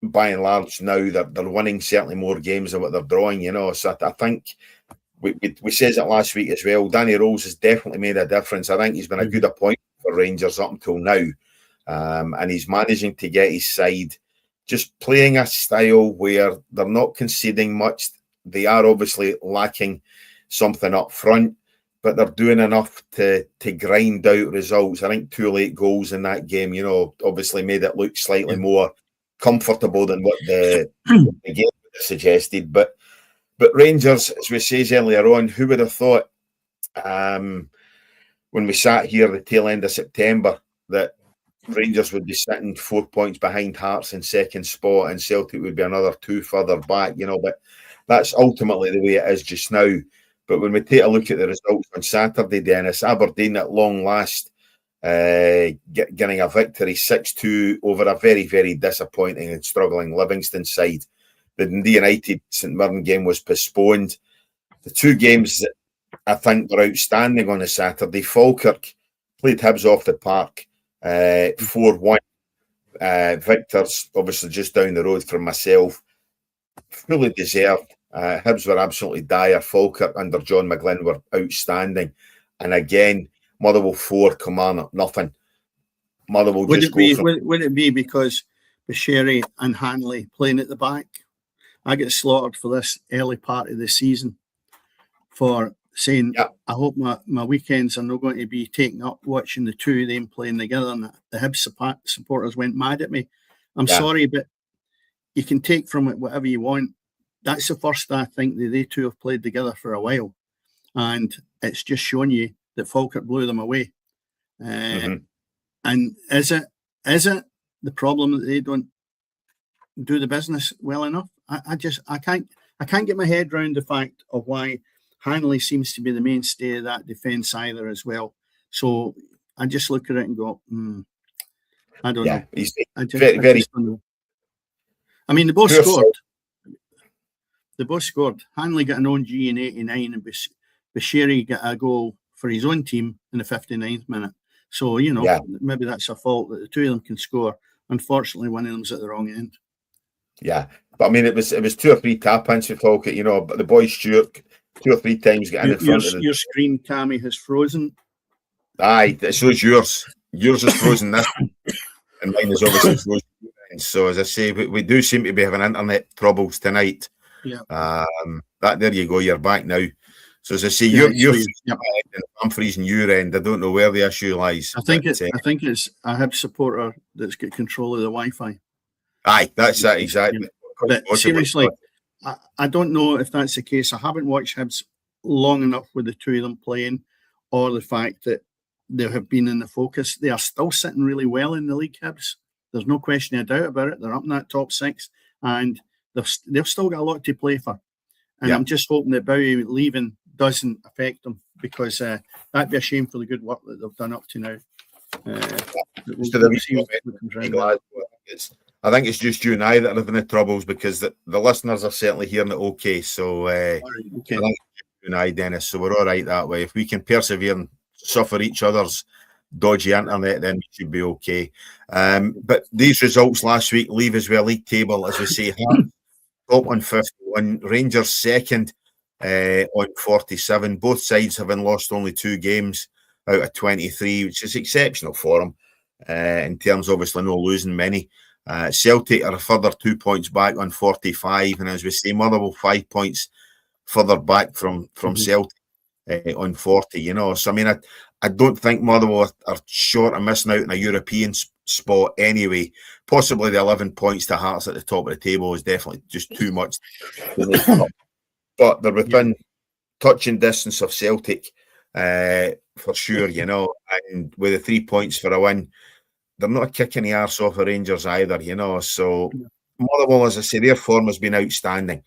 by and large, now they're winning certainly more games than what they're drawing, So I think we says it last week as well. Danny Rose has definitely made a difference. I think he's been a good appointment for Rangers up until now. And he's managing to get his side just playing a style where they're not conceding much. They are obviously lacking something up front, but they're doing enough to grind out results. I think 2 late goals in that game, obviously made it look slightly more comfortable than what the game suggested. But Rangers, as we said earlier on, who would have thought when we sat here at the tail end of September that Rangers would be sitting 4 points behind Hearts in second spot and Celtic would be another 2 further back, But that's ultimately the way it is just now. But when we take a look at the results on Saturday, Dennis, Aberdeen at long last getting a victory 6-2 over a very, very disappointing and struggling Livingston side. The Dundee United St Mirren game was postponed. The 2 games that I think were outstanding on the Saturday, Falkirk played Hibs off the park. 4-1. Victor's obviously just down the road from myself. Fully deserved. Hibs were absolutely dire. Falkirk under John McGlynn were outstanding. And again, Motherwell 4, Kilmarnock nothing. Motherwell would it be because Bashiri and Hanley playing at the back? I get slaughtered for this early part of the season for saying, I hope my weekends are not going to be taken up watching the 2 of them playing together, and the Hibs supporters went mad at me. I'm sorry, but you can take from it whatever you want. that's the first I think that they two have played together for a while, and it's just showing you that Falkirk blew them away. And is it the problem that they don't do the business well enough? I can't get my head around the fact of why Hanley seems to be the mainstay of that defence either as well. So I just look at it and go, I don't know. I just don't know. I mean, they both scored. They both scored. Hanley got an own G in 89 and Bashiri got a goal for his own team in the 59th minute. So, maybe that's a fault that the two of them can score. Unfortunately, one of them's at the wrong end. Yeah. But I mean, it was 2 or 3 tap-ins for Falkirk, but the boy Stewart 2 or 3 times getting in front of your screen, Cammy, has frozen. Aye, so is yours. Yours is frozen this, and mine is obviously frozen. So as I say, we do seem to be having internet troubles tonight. Yeah. There you go. You're back now. So as I say, you're I'm freezing your end. I don't know where the issue lies. I think it's a Hibs supporter that's got control of the Wi-Fi. Aye, that's that exactly. But seriously, I don't know if that's the case. I haven't watched Hibs long enough with the two of them playing, or the fact that they have been in the focus. They are still sitting really well in the league, Hibs. There's no question of doubt about it. They're up in that top 6, and they've still got a lot to play for. And I'm just hoping that Bowie leaving doesn't affect them, because that'd be a shame for the good work that they've done up to now. I think it's just you and I that are having the troubles, because the listeners are certainly hearing it okay. So I think it's you and I, Dennis, so we're all right that way. If we can persevere and suffer each other's dodgy internet, then we should be okay. But these results last week leave us with a league table, as we say, top on 51, Rangers second on 47. Both sides having lost only 2 games out of 23, which is exceptional for them, in terms, obviously, no losing many. Celtic are a further 2 points back on 45, and as we say, Motherwell 5 points further back from Celtic on 40. So I mean, I don't think Motherwell are short of missing out on a European spot anyway. Possibly the 11 points to Hearts at the top of the table is definitely just too much. But they're within touching distance of Celtic for sure, and with the 3 points for a win, they're not kicking the arse off the Rangers either, So Motherwell, as I say, their form has been outstanding.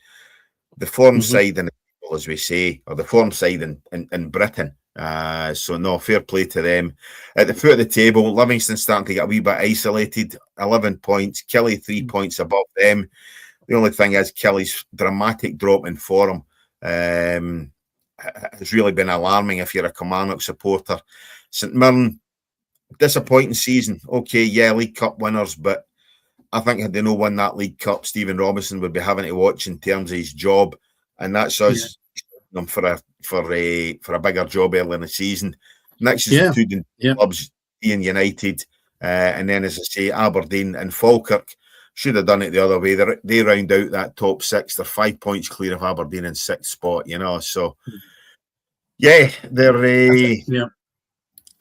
The form side in the table, as we say, or the form side in Britain. So no, fair play to them. At the foot of the table, Livingston starting to get a wee bit isolated. 11 points. Kelly 3 points above them. The only thing is Kelly's dramatic drop in form has really been alarming if you're a Kilmarnock supporter. St Mirren, disappointing season. Okay, yeah, League Cup winners, but I think had they not won that League Cup, Stephen Robinson would be having to watch in terms of his job, and that's us them for a bigger job early in the season. Next is the two clubs, Ian United, and then, as I say, Aberdeen and Falkirk. Should have done it the other way. They round out that top 6. They're 5 points clear of Aberdeen in 6th spot. So they're.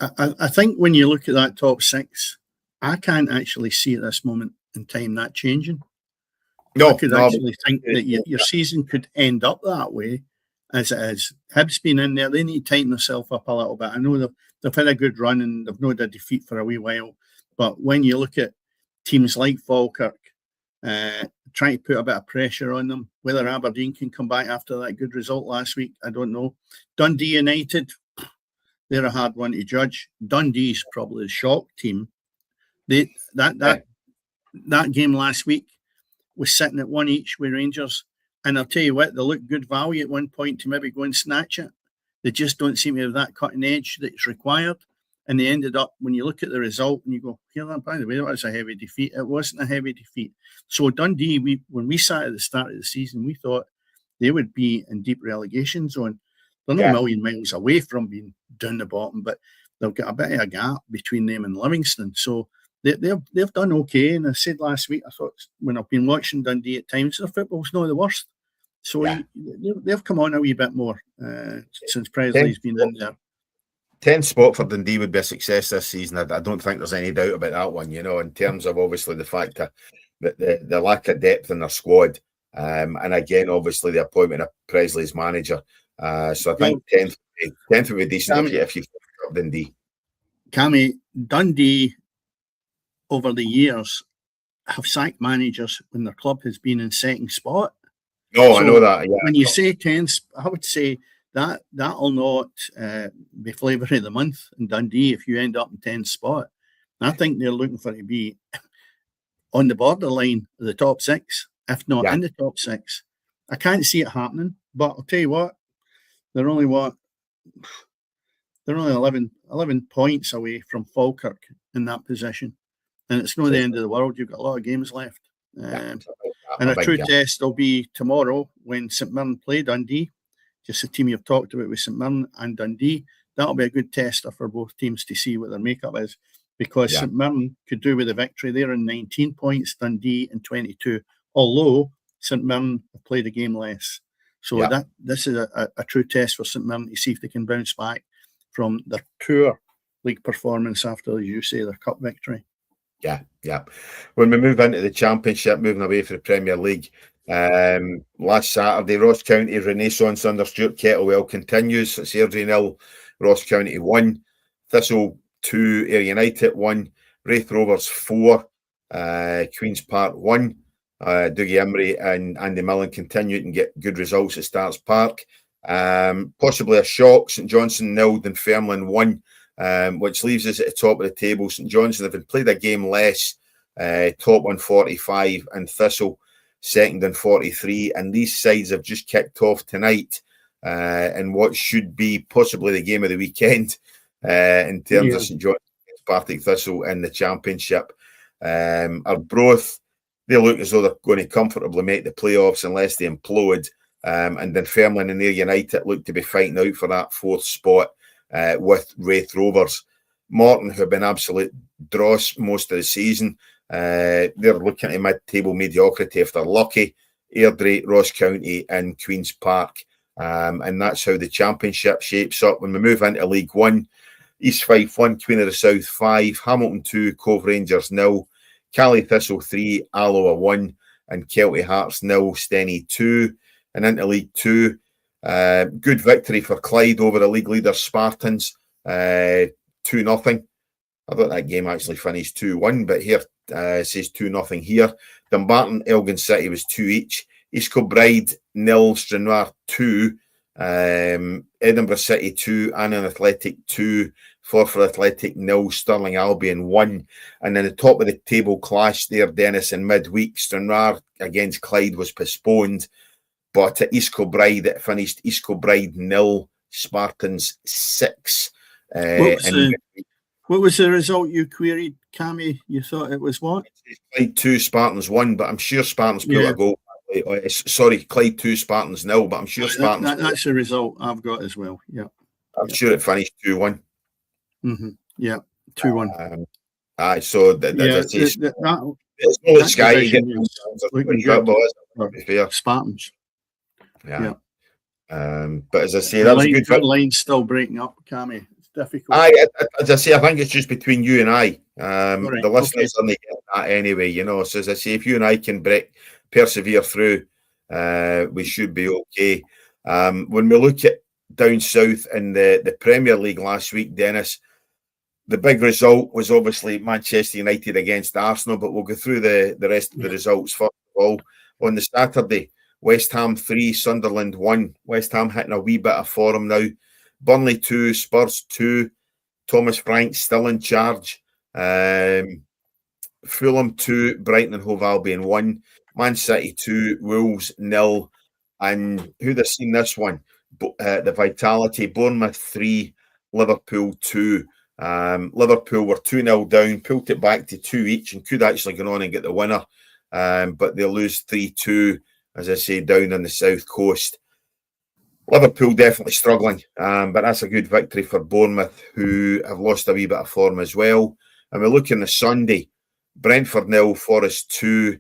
I think when you look at that top 6, I can't actually see at this moment in time that changing. I could actually think that your season could end up that way as it is. Hibs been in there, they need to tighten themselves up a little bit. I know they've had a good run and they've not had a defeat for a wee while, but when you look at teams like Falkirk, trying to put a bit of pressure on them, whether Aberdeen can come back after that good result last week, I don't know. Dundee United, they're a hard one to judge. Dundee's probably the shock team. That game last week was sitting at 1 each with Rangers, and I'll tell you what, they looked good value at one point to maybe go and snatch it. They just don't seem to have that cutting edge that's required, and they ended up, when you look at the result and you go, by the way, that was a heavy defeat. It wasn't a heavy defeat. So Dundee, when we sat at the start of the season, we thought they would be in deep relegation zone. They're not a million miles away from being down the bottom, but they've got a bit of a gap between them and Livingston. So they've done okay. And I said last week, I thought when I've been watching Dundee at times, their football's not the worst. So they've come on a wee bit more since Presley's been in there. 10th spot for Dundee would be a success this season. I don't think there's any doubt about that one, in terms of obviously the fact that the lack of depth in their squad. And again, obviously, the appointment of Presley as manager. So I think 10th would be decent if you up Dundee. Cammy, Dundee over the years have sacked managers when their club has been in second spot. No, so I know that. Yeah. When you say 10th, I would say that'll not be flavour of the month in Dundee if you end up in 10th spot. And I think they're looking for it to be on the borderline of the top 6, if not in the top 6. I can't see it happening, but I'll tell you what, they're only 11 points away from Falkirk in that position. And it's not the end of the world. You've got a lot of games left. And a true test will be tomorrow when St Mirren play Dundee. Just the team you've talked about with St Mirren and Dundee. That'll be a good tester for both teams to see what their makeup is. Because St Mirren could do with a victory. They're in 19 points, Dundee in 22. Although St Mirren have played a game less. So this is a true test for St Mirren to see if they can bounce back from their poor league performance after, as you say, their cup victory. Yeah. When we move into the Championship, moving away from the Premier League, last Saturday, Ross County Renaissance under Stuart Kettlewell continues. It's Airdrie 0, Ross County 1, Thistle 2, Ayr United 1, Raith Rovers 4, Queen's Park 1. Dougie Emery and Andy Millen continue to get good results at Starts Park. Possibly a shock, St Johnstone 0, Dunfermline 1. Which leaves us at the top of the table. St Johnstone have played a game less, top on 45, and Thistle second on 43. And these sides have just kicked off tonight in what should be possibly the game of the weekend in terms of St Johnstone against Partick Thistle in the Championship. Arbroath, they look as though they're going to comfortably make the playoffs unless they implode. And Dunfermline and Ayr United look to be fighting out for that 4th spot. With Raith Rovers. Morton, who have been absolute dross most of the season, they're looking at mid-table mediocrity if they're lucky. Airdrie, Ross County and Queen's Park. And that's how the Championship shapes up. When we move into League One, East Fife 1, Queen of the South 5, Hamilton 2, Cove Rangers 0, Cally Thistle 3, Alloa 1 and Kelty Hearts 0, Steny 2. And into League 2, good victory for Clyde over the league leader Spartans, 2-0. I thought that game actually finished 2-1, but here it says 2-0 here. Dumbarton, Elgin City was 2 each. East Kilbride 0, Stranraer 2, Edinburgh City 2, Annan Athletic 2, Forfar Athletic 0, Stirling Albion 1. And then the top of the table clash there, Dennis, in midweek. Stranraer against Clyde was postponed. But at East Kilbride, it finished East Kilbride 0, Spartans 6. What was the result you queried, Cammy? You thought it was what? Clyde 2, Spartans 1, but I'm sure Spartans put a goal. Sorry, Clyde 2, Spartans 0, but I'm sure Spartans... That's the result I've got as well, I'm sure it finished 2-1. Mm-hmm. Yeah, 2-1. So it's no Sky. Spartans. Yeah. But as I say, that was a good... The line's still breaking up, Cammy. It's difficult. As I say, I think it's just between you and I. The listeners only get that anyway, So as I say, if you and I can persevere through, we should be okay. When we look at down south in the Premier League last week, Dennis, the big result was obviously Manchester United against Arsenal, but we'll go through the rest of the results. First of all, on the Saturday, West Ham 3, Sunderland 1. West Ham hitting a wee bit of form now. Burnley 2, Spurs 2. Thomas Frank still in charge. Fulham 2, Brighton and Hove Albion 1. Man City 2, Wolves 0. And who'd have seen this one? The Vitality, Bournemouth 3, Liverpool 2. Liverpool were 2-0 down, pulled it back to 2 each and could actually go on and get the winner. But they lose 3-2, as I say, down on the south coast. Liverpool definitely struggling, but that's a good victory for Bournemouth, who have lost a wee bit of form as well. And we look in the Sunday, Brentford 0, Forest 2,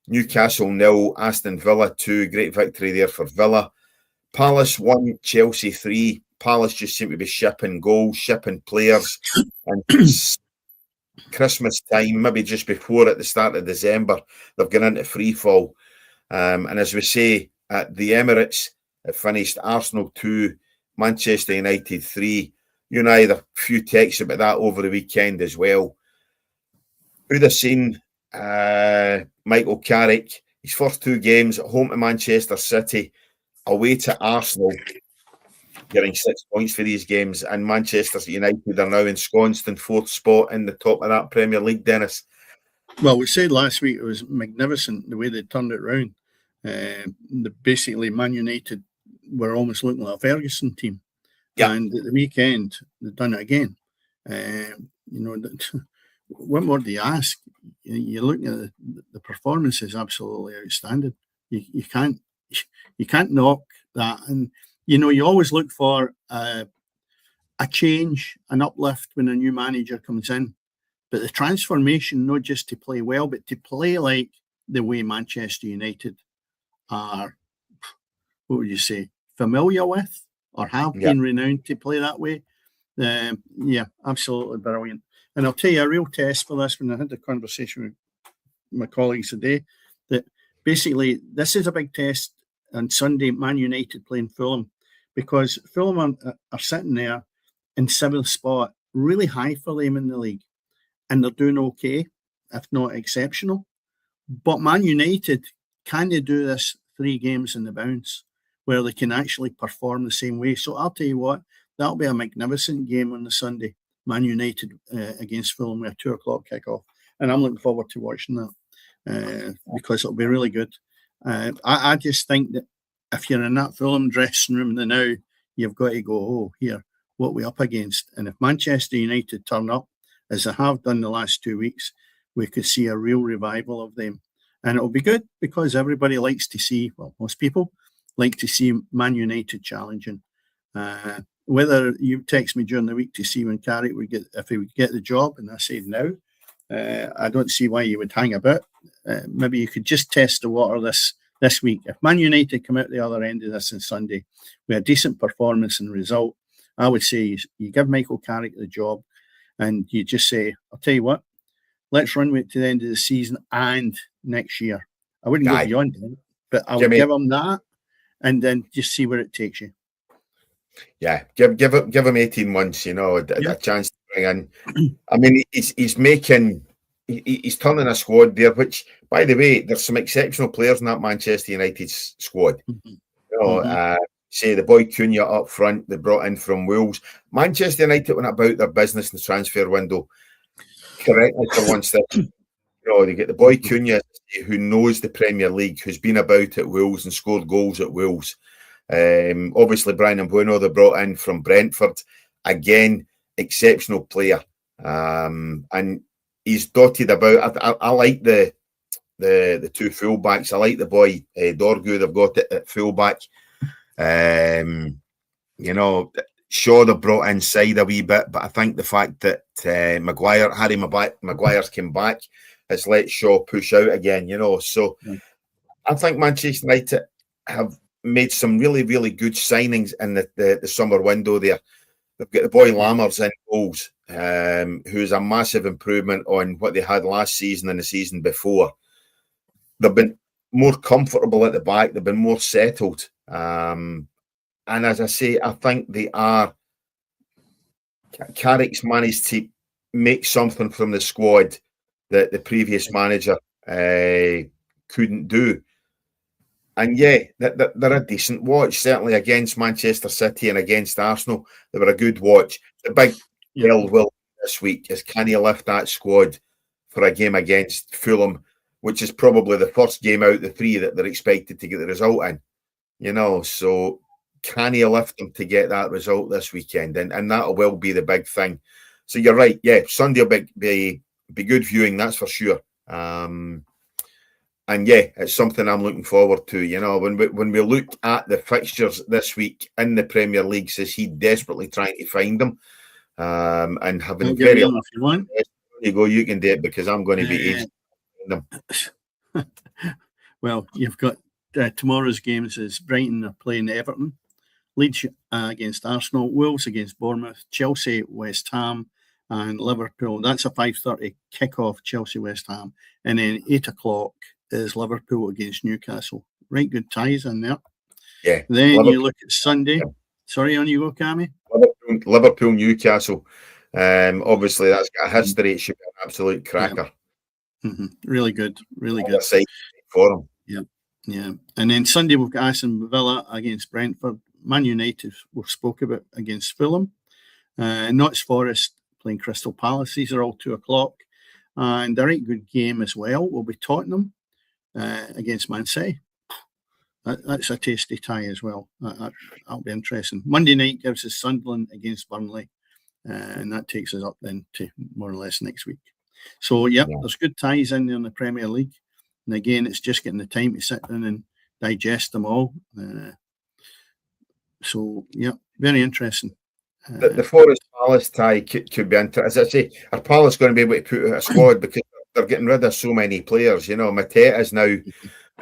Newcastle 0, Aston Villa 2. Great victory there for Villa. Palace 1, Chelsea 3. Palace just seem to be shipping goals, shipping players. And Christmas time, maybe just before at the start of December, they've gone into free fall. And as we say, at the Emirates, it finished Arsenal 2, Manchester United 3. You and I had a few texts about that over the weekend as well. Who'd have seen Michael Carrick, his first 2 games at home to Manchester City, away to Arsenal, getting 6 points for these games, and Manchester United are now ensconced in 4th spot in the top of that Premier League, Dennis. Well, we said last week it was magnificent the way they turned it round. Basically, Man United were almost looking like a Ferguson team. Yeah. And at the weekend, they've done it again. What more do you ask? You're looking at the performance is absolutely outstanding. You can't knock that. And, you always look for a change, an uplift when a new manager comes in. But the transformation, not just to play well, but to play like the way Manchester United are, what would you say, familiar with or have been renowned to play that way. Absolutely brilliant. And I'll tell you a real test for this when I had the conversation with my colleagues today, that basically this is a big test on Sunday, Man United playing Fulham, because Fulham are sitting there in 7th spot, really high for them in the league. And they're doing okay, if not exceptional. But Man United, can they do this 3 games in the bounce where they can actually perform the same way? So I'll tell you what, that'll be a magnificent game on the Sunday. Man United against Fulham with a 2:00 kickoff. And I'm looking forward to watching that because it'll be really good. I just think that if you're in that Fulham dressing room now, you've got to go, oh, here, what we up against. And if Manchester United turn up, as I have done the last 2 weeks, we could see a real revival of them. And it'll be good because everybody likes to see, well, most people like to see Man United challenging. Whether you text me during the week to see when Carrick would get, if he would get the job, and I said no, I don't see why you would hang about. Maybe you could just test the water this week. If Man United come out the other end of this on Sunday with a decent performance and result, I would say you give Michael Carrick the job. And you just say, I'll tell you what, let's run with it to the end of the season and next year. I wouldn't go beyond it, but I would give him that and then just see where it takes you. Yeah, give him 18 months, a chance to bring in. I mean, he's turning a squad there, which, by the way, there's some exceptional players in that Manchester United squad. Say the boy Cunha up front, they brought in from Wolves. Manchester United went about their business in the transfer window correctly for once. They get the boy Cunha, who knows the Premier League, who's been about at Wolves and scored goals at Wolves. Obviously, Brian Mbeumo they brought in from Brentford. Again, exceptional player. And he's dotted about. I like the 2 fullbacks. I like the boy Dorgu they've got at fullback. Shaw they brought inside a wee bit, but I think the fact that Harry Maguire's came back has let Shaw push out again, So I think Manchester United have made some really, really good signings in the summer window there. They've got the boy Lammers in goals, who's a massive improvement on what they had last season and the season before. They've been more comfortable at the back. They've been more settled. And as I say, I think Carrick's managed to make something from the squad that the previous manager couldn't do. And they're a decent watch, certainly against Manchester City and against Arsenal. They were a good watch. The big will this week is, can he lift that squad for a game against Fulham, which is probably the first game out of the 3 that they're expected to get the result in. So can he lift them to get that result this weekend? And that will be the big thing. So you're right. Yeah, Sunday will be good viewing, that's for sure. It's something I'm looking forward to. When we look at the fixtures this week in the Premier League, says he desperately trying to find them. And having very if you want. You go, you can do it because I'm going to be aged them. Well, you've got tomorrow's games is Brighton are playing Everton, Leeds against Arsenal, Wolves against Bournemouth, Chelsea, West Ham, and Liverpool. That's a 5:30 kickoff, Chelsea, West Ham. And then 8:00 is Liverpool against Newcastle. Right good ties in there. Yeah. Then you look at Sunday. Yeah. Sorry, on you go, Cammy. Liverpool, Newcastle. Obviously, that's got a history. It should be an absolute cracker. Yeah. Really good. Really good. For them. Yeah. Yeah. And then Sunday, we've got Aston Villa against Brentford. Man United, we've spoke about, against Fulham. Notts Forest playing Crystal Palace. These are all 2:00. And a right good game as well will be Tottenham against Man City. That's a tasty tie as well. That'll be interesting. Monday night gives us Sunderland against Burnley. And that takes us up then to more or less next week. So, there's good ties in there in the Premier League. And again, it's just getting the time to sit down and digest them all. Very interesting. The Forest Palace tie could be interesting. As I say, are Palace going to be able to put out a squad because they're getting rid of so many players? Mateta is now rumoured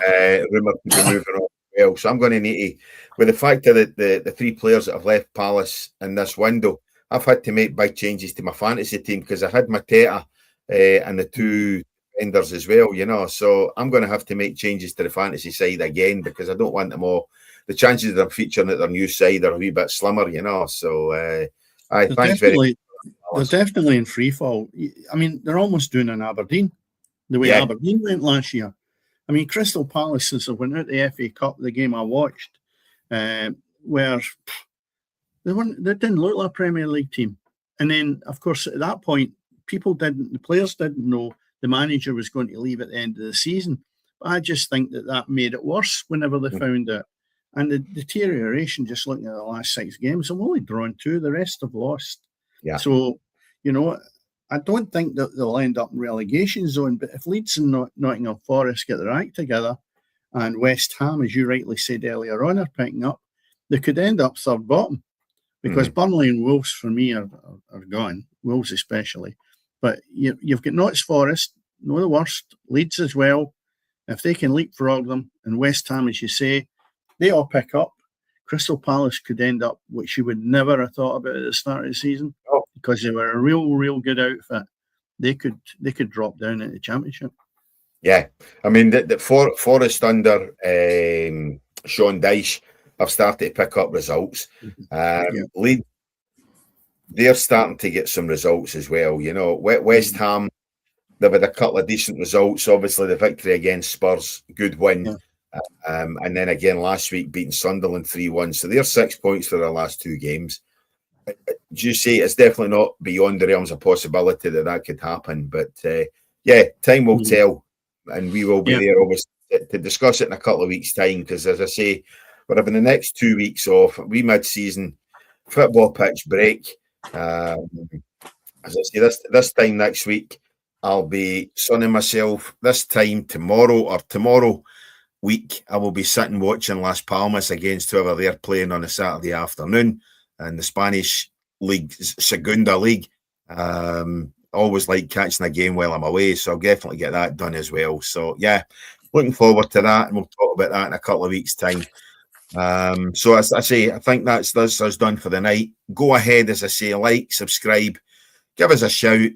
to be moving on. Well, so I'm going to need to, with the fact that the 3 players that have left Palace in this window, I've had to make big changes to my fantasy team because I had Mateta and the 2 defenders as well, So I'm going to have to make changes to the fantasy side again because I don't want them all. The chances of them featuring at their new side are a wee bit slimmer, So thanks very much. They're definitely in free fall. I mean, they're almost doing an Aberdeen, the way Aberdeen went last year. I mean, Crystal Palace, since they went out the FA Cup, the game I watched, where they didn't look like a Premier League team. And then, of course, at that point, the players didn't know the manager was going to leave at the end of the season. But I just think that made it worse whenever they found it. And the deterioration, just looking at the last 6 games, they've only drawn 2. The rest have lost. Yeah. So, I don't think that they'll end up in relegation zone. But if Leeds and Nottingham Forest get their act together and West Ham, as you rightly said earlier on, are picking up, they could end up third bottom. Because Burnley and Wolves, for me, are gone. Wolves especially. But you've got Notts Forest, no the worst. Leeds as well. If they can leapfrog them. And West Ham, as you say, they all pick up. Crystal Palace could end up, which you would never have thought about at the start of the season, because they were a real good outfit. They could drop down into the Championship. Yeah, I mean the Forest under Sean Dyche have started to pick up results. Leeds, they're starting to get some results as well. West Ham, they've had a couple of decent results. Obviously, the victory against Spurs, good win. Yeah. And then again last week beating Sunderland 3-1. So they're 6 points for their last 2 games. Do you see it's definitely not beyond the realms of possibility that could happen? But time will tell, and we will be there obviously to discuss it in a couple of weeks' time. Because as I say, we're having the next 2 weeks off. We mid-season football pitch break. As I say, this time next week, I'll be sunning myself. This time tomorrow week, I will be sitting watching Las Palmas against whoever they're playing on a Saturday afternoon in the Spanish League, Segunda League. Always like catching a game while I'm away, so I'll definitely get that done as well. So looking forward to that, and we'll talk about that in a couple of weeks' time. So as I say, I think that's us done for the night. Go ahead, as I say, like, subscribe, give us a shout,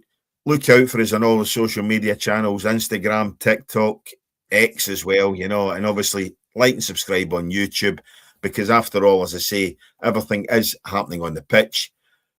look out for us on all the social media channels, Instagram, TikTok, X as well, and obviously like and subscribe on YouTube, because after all, as I say, everything is happening on the pitch.